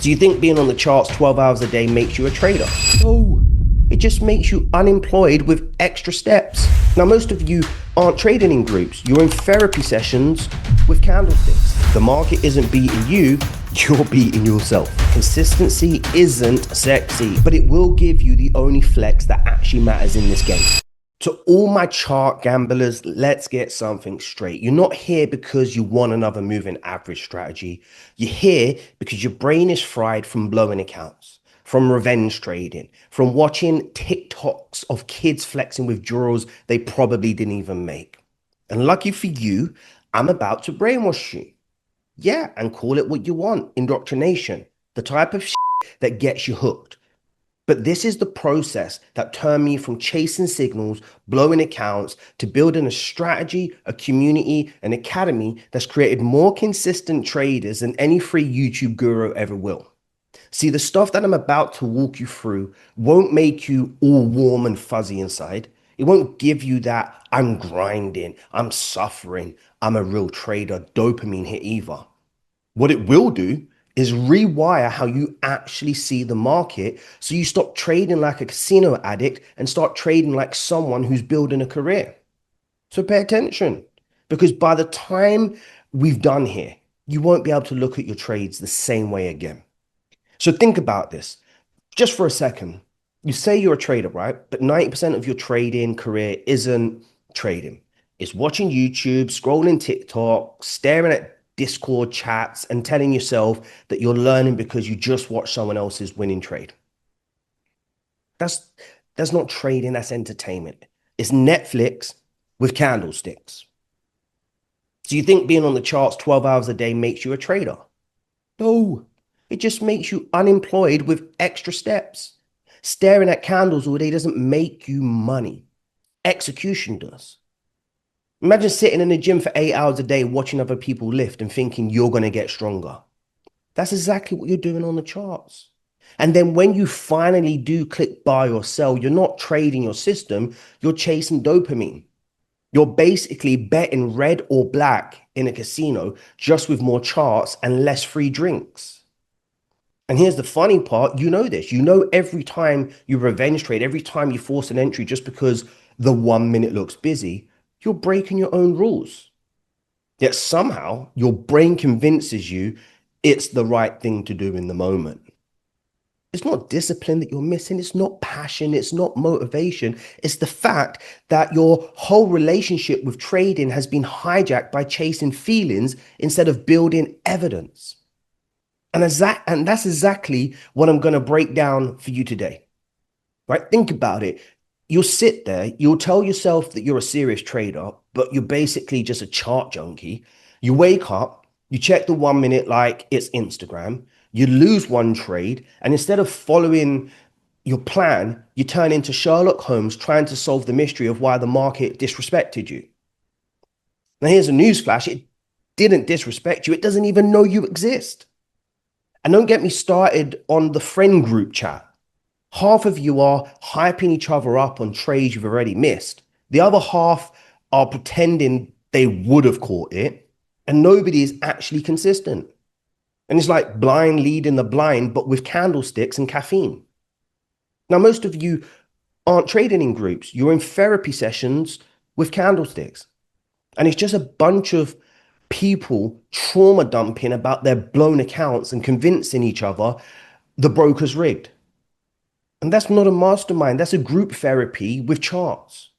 Do you think being on the charts 12 hours a day makes you a trader? No, it just makes you unemployed with extra steps. Now, most of you aren't trading in groups. You're in therapy sessions with candlesticks. The market isn't beating you, you're beating yourself. Consistency isn't sexy, but it will give you the only flex that actually matters in this game. To all my chart gamblers, let's get something straight. You're not here because you want another moving average strategy. You're here because your brain is fried from blowing accounts, from revenge trading, from watching TikToks of kids flexing withdrawals they probably didn't even make. And lucky for you, I'm about to brainwash you. Yeah, and call it what you want, indoctrination, the type of shit that gets you hooked. But this is the process that turned me from chasing signals, blowing accounts, to building a strategy, a community, an academy that's created more consistent traders than any free YouTube guru ever will. See, the stuff that I'm about to walk you through won't make you all warm and fuzzy inside. It won't give you that I'm grinding, I'm suffering, I'm a real trader dopamine hit either. What it will do is rewire how you actually see the market so you stop trading like a casino addict and start trading like someone who's building a career. So pay attention, because by the time we've done here, you won't be able to look at your trades the same way again. So think about this just for a second. You say you're a trader, right? But 90% of your trading career isn't trading. It's watching YouTube, scrolling TikTok, staring at Discord chats, and telling yourself that you're learning because you just watched someone else's winning trade. That's not trading, that's entertainment. It's Netflix with candlesticks. Do you think being on the charts 12 hours a day makes you a trader? No, it just makes you unemployed with extra steps. Staring at candles all day doesn't make you money. Execution does. Imagine sitting in the gym for 8 hours a day watching other people lift and thinking you're going to get stronger. That's exactly what you're doing on the charts. And then when you finally do click buy or sell, you're not trading your system, you're chasing dopamine. You're basically betting red or black in a casino, just with more charts and less free drinks. And here's the funny part, you know this. You know every time you revenge trade, every time you force an entry just because the 1 minute looks busy, you're breaking your own rules. Yet somehow your brain convinces you it's the right thing to do in the moment. It's not discipline that you're missing. It's not passion. It's not motivation. It's the fact that your whole relationship with trading has been hijacked by chasing feelings instead of building evidence. And that's exactly what I'm going to break down for you today. Right? Think about it. You'll sit there, you'll tell yourself that you're a serious trader, but you're basically just a chart junkie. You wake up, you check the 1 minute like it's Instagram, you lose one trade, and instead of following your plan, you turn into Sherlock Holmes trying to solve the mystery of why the market disrespected you. Now, here's a newsflash. It didn't disrespect you. It doesn't even know you exist. And don't get me started on the friend group chat. Half of you are hyping each other up on trades you've already missed. The other half are pretending they would have caught it, and nobody is actually consistent. And it's like blind leading the blind, but with candlesticks and caffeine. Now, most of you aren't trading in groups. You're in therapy sessions with candlesticks. And it's just a bunch of people trauma dumping about their blown accounts and convincing each other the broker's rigged. And that's not a mastermind. That's a group therapy with charts.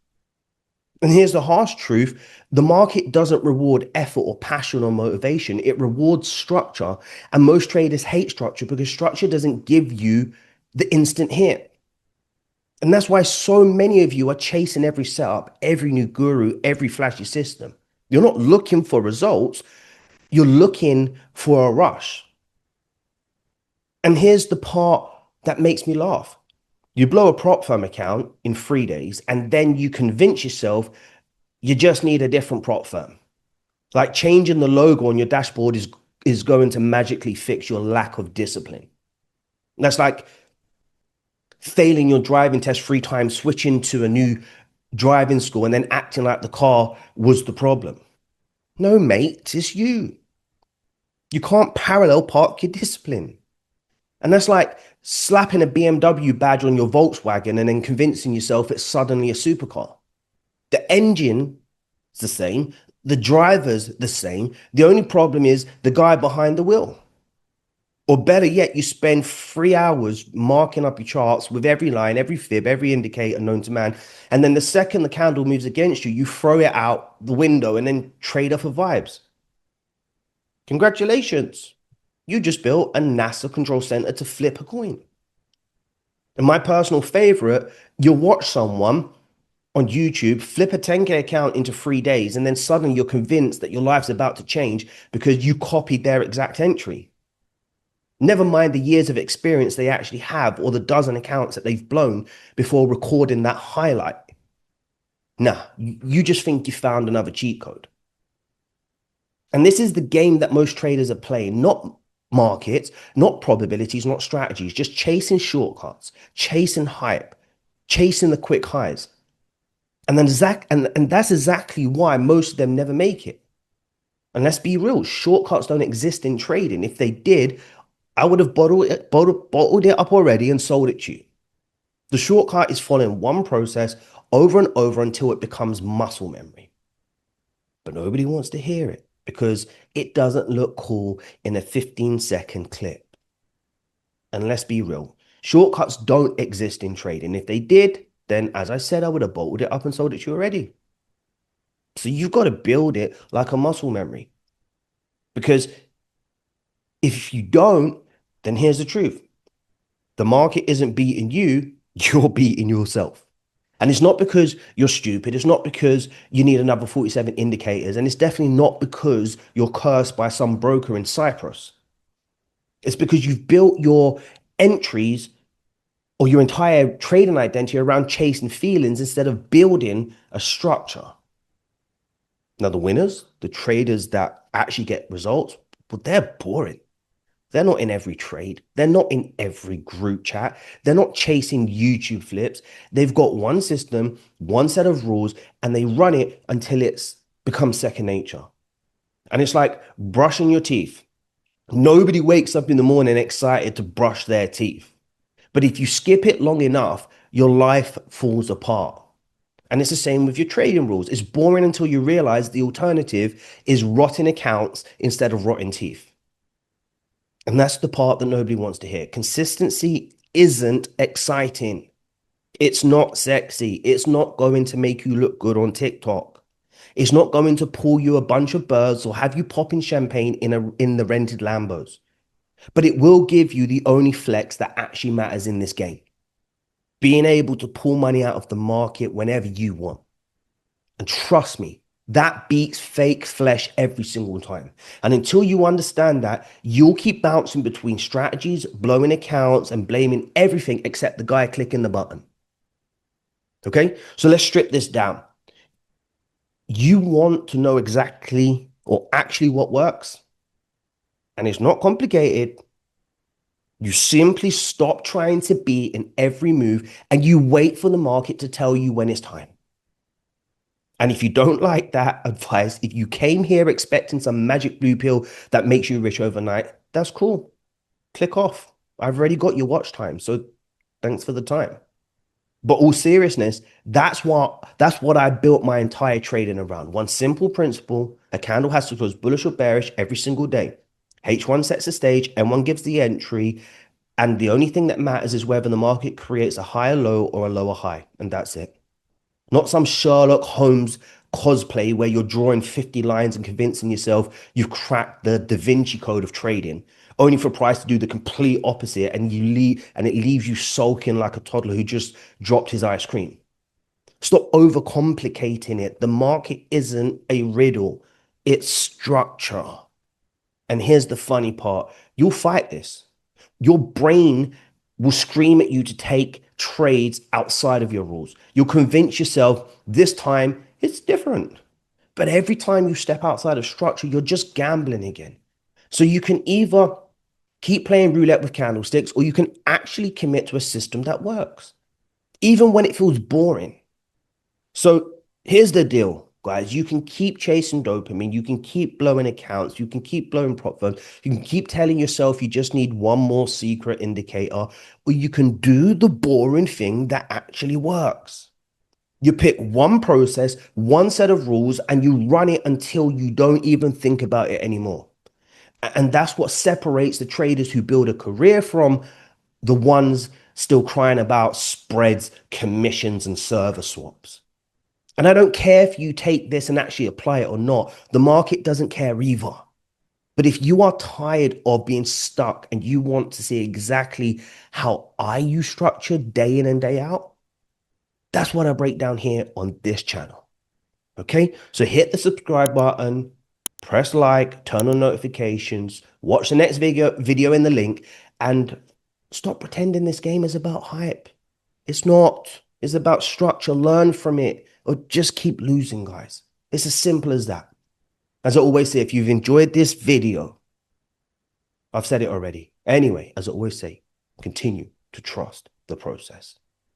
And here's the harsh truth. The market doesn't reward effort or passion or motivation. It rewards structure. And most traders hate structure because structure doesn't give you the instant hit. And that's why so many of you are chasing every setup, every new guru, every flashy system. You're not looking for results. You're looking for a rush. And here's the part that makes me laugh. You blow a prop firm account in 3 days, and then you convince yourself you just need a different prop firm. Like changing the logo on your dashboard is going to magically fix your lack of discipline. That's like failing your driving test 3 times, switching to a new driving school, and then acting like the car was the problem. No, mate, it's you. You can't parallel park your discipline. And that's like slapping a BMW badge on your Volkswagen and then convincing yourself it's suddenly a supercar. The engine is the same, the driver's the same. The only problem is the guy behind the wheel. Or better yet, you spend 3 hours marking up your charts with every line, every fib, every indicator known to man. And then the second the candle moves against you, you throw it out the window and then trade off of vibes. Congratulations. You just built a NASA control center to flip a coin. And my personal favorite, you'll watch someone on YouTube flip a 10K account into 3 days, and then suddenly you're convinced that your life's about to change because you copied their exact entry. Never mind the years of experience they actually have or the dozen accounts that they've blown before recording that highlight. Nah, you just think you found another cheat code. And this is the game that most traders are playing, not markets, not probabilities, not strategies, just chasing shortcuts, chasing hype, chasing the quick highs. And that's exactly why most of them never make it. And let's be real, shortcuts don't exist in trading. If they did, I would have bottled it up already and sold it to you. The shortcut is following one process over and over until it becomes muscle memory. But nobody wants to hear it because it doesn't look cool in a 15-second clip. And let's be real, shortcuts don't exist in trading. If they did, then as I said, I would have bottled it up and sold it to you already. So you've got to build it like a muscle memory. Because if you don't, then here's the truth. The market isn't beating you, you're beating yourself. And it's not because you're stupid. It's not because you need another 47 indicators. And it's definitely not because you're cursed by some broker in Cyprus. It's because you've built your entries or your entire trading identity around chasing feelings instead of building a structure. Now, the winners, the traders that actually get results, well, they're boring. They're not in every trade. They're not in every group chat. They're not chasing YouTube flips. They've got one system, one set of rules, and they run it until it's become second nature. And it's like brushing your teeth. Nobody wakes up in the morning excited to brush their teeth. But if you skip it long enough, your life falls apart. And it's the same with your trading rules. It's boring until you realize the alternative is rotting accounts instead of rotting teeth. And that's the part that nobody wants to hear. Consistency isn't exciting. It's not sexy. It's not going to make you look good on TikTok. It's not going to pull you a bunch of birds or have you popping champagne in the rented Lambos. But it will give you the only flex that actually matters in this game. Being able to pull money out of the market whenever you want. And trust me, that beats fake flesh every single time. And until you understand that, you'll keep bouncing between strategies, blowing accounts, and blaming everything except the guy clicking the button. Okay? So let's strip this down. You want to know exactly or actually what works. And it's not complicated. You simply stop trying to be in every move and you wait for the market to tell you when it's time. And if you don't like that advice, if you came here expecting some magic blue pill that makes you rich overnight, that's cool. Click off. I've already got your watch time, so thanks for the time. But all seriousness, that's what I built my entire trading around. One simple principle: a candle has to close bullish or bearish every single day. H1 sets the stage, M1 gives the entry, and the only thing that matters is whether the market creates a higher low or a lower high, and that's it. Not some Sherlock Holmes cosplay where you're drawing 50 lines and convincing yourself you've cracked the Da Vinci Code of trading, only for price to do the complete opposite and it leaves you sulking like a toddler who just dropped his ice cream. Stop overcomplicating it. The market isn't a riddle, it's structure. And here's the funny part: you'll fight this. Your brain will scream at you to take trades outside of your rules. You'll convince yourself this time it's different. But every time you step outside of structure, you're just gambling again. So you can either keep playing roulette with candlesticks, or you can actually commit to a system that works, even when it feels boring. So here's the deal. guys. You can keep chasing dopamine. You can keep blowing accounts. You can keep blowing prop firms. You can keep telling yourself you just need one more secret indicator, or you can do the boring thing that actually works. You pick one process, one set of rules, and you run it until you don't even think about it anymore. And that's what separates the traders who build a career from the ones still crying about spreads, commissions, and server swaps. And I don't care if you take this and actually apply it or not. The market doesn't care either. But if you are tired of being stuck and you want to see exactly how I use structure day in and day out, that's what I break down here on this channel. Okay, so hit the subscribe button, press like, turn on notifications, watch the next video in the link, and stop pretending this game is about hype. It's not. It's about structure. Learn from it, or just keep losing, guys. It's as simple as that. As I always say, if you've enjoyed this video, I've said it already. Anyway, as I always say, continue to trust the process.